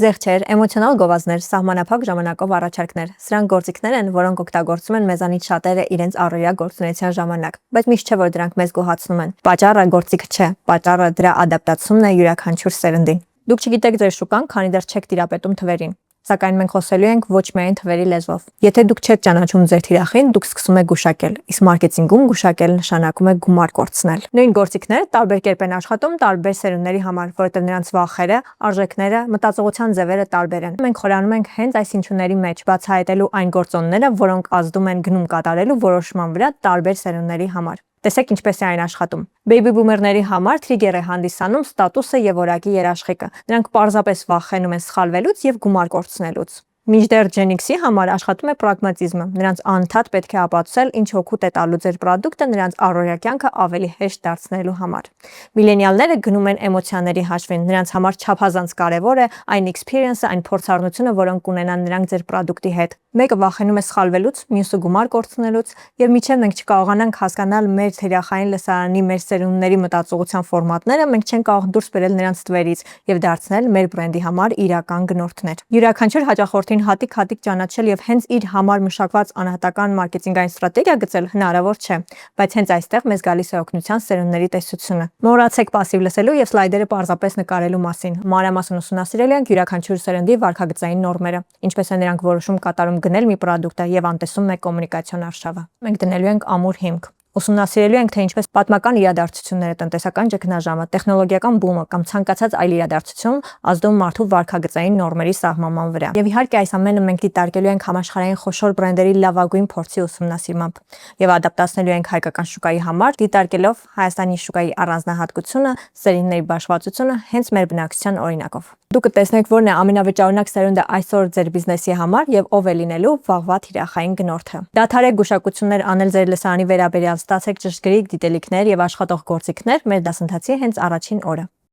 Զեղչեր, էմոցիոնալ գովազդներ, սահմանափակ ժամանակով առաջարկներ։ Սրանք գործիքներ են, որոնք օգտագործում են մեզանից շատերը իրենց առօրյա գործունեության ժամանակ, բայց միշտ չէ, որ դրանք մեզ գոհացնում են։ Պատճառը գործիքը չէ, պատճառը դրա ադապտացումն է յուրաքանչյուր սերնդին։ Դուք չգիտեք ձեր շուկան, քանի դեռ չեք տիրապետում թվերին։ Սակայն մենք խոսելու ենք ոչ միայն թվերի լեզվով։ Եթե դուք չեք ճանաչում ձեր թիրախին, դուք սկսում եք գուշակել, իսկ մարքեթինգում գուշակել նշանակում է գումար կորցնել։ Նույն գործիքները տարբեր կերպ են աշխատում տարբեր սերունդների համար, որովհետև նրանց վախերը, արժեքները, մտածողության ձևերը տարբեր են։ Մենք խորանում ենք հենց այս հնչյունների մեջ, բացահայտելու այն գործոնները, որոնք ազդում են գնում կատարելու որոշման վրա տարբեր սերունդների համար։ Տեսեք ինչպես է այն աշխատում։ Բեյբի բումերների համար թրիգեր է հանդիսանում ստատուսը եւ որակի երաշխիքը։ Նրանք պարզապես վախենում են սխալվելուց եւ գումար կորցնելուց։ Մինչդեռ Gen X-ի համար աշխատում է պրագմատիզմը։ Նրանց անընդհատ պետք է ապացուցել, ինչ օգուտ է տալու ձեր պրոդուկտը նրանց առօրյա կյանքը ավելի հեշտ դարձնելու համար։ Միլենիալները գնում են էմոցիաների հաշվին։ Նրանց համար չափազանց կարևոր է այն experience-ը, այն փորձառնությունը, որոնք կունենան նրանք ձեր պրոդուկտի հետ։ Մեկը վախենում է սխալվելուց, մյուսը գումար կորցնելուց, եւ մինչեւ մենք չկարողանանք հասկանալ մեր թիրախային լսարանի մեր սերունդների մտածողության ֆորմատները, մենք չենք կարող դուրս բերել նրանց թվերից եւ դարձնել մեր բրենդի համար իրական գնորդներ։ Յուրաքանչյուր հաճախորդին հատիկ-հատիկ ճանաչել եւ հենց իր համար մշակված անհատական մարքեթինգային ստրատեգիա գծել հնարավոր չէ, բայց հենց այստեղ մեզ գալիս է օգնության սերունդների տեսությունը։ Մոռացեք пассив լսելու եւ սլայդերը պարզապես նկարելու մասին։ Մանրամասն ուսումնասիրել ենք յուրաքանչյուր սերնդի վարքագծային նորմերը, ինչպես են նրանք որոշում կատարում գնել մի պրոդուկտը եւ անտեսում մեկ կոմունիկացիոն արշավը։ Մենք դնելու ենք ամուր հիմք։ Ուսումնասիրելու ենք, թե ինչպես պատմական իրադարձությունները, տնտեսական ճգնաժամը, տեխնոլոգիական բումը կամ ցանկացած այլ իրադարձություն ազդում մարդու վարքագծային նորմերի սահմանման վրա։ Եվ իհարկե այս ամենը մենք դիտարկելու ենք համաշխարհային խոշոր բրենդերի լավագույն փորձի ուսումնասիրմամբ եւ ադապտացնելու ենք հայկական շուկայի համար, դիտարկելով Հայաստանի շուկայի առանձնահատկությունը, սերունդների բաշխվածությունը հենց մեր բնակչության օրինակով։ Դուք կտեսնեք, որն է ամենավճարունակ սերունդը այսօր ձեր բիզնեսի համար եւ ով է լինելու վաղվա թիրախային գնորդը։ Դադարեք գուշակություններ անել ձեր լսարանի վերաբերյալ, ստացեք ճշգրիտ գիտելիքներ եւ աշխատող գործիքներ մեր դասընթացի հենց առաջին օրը։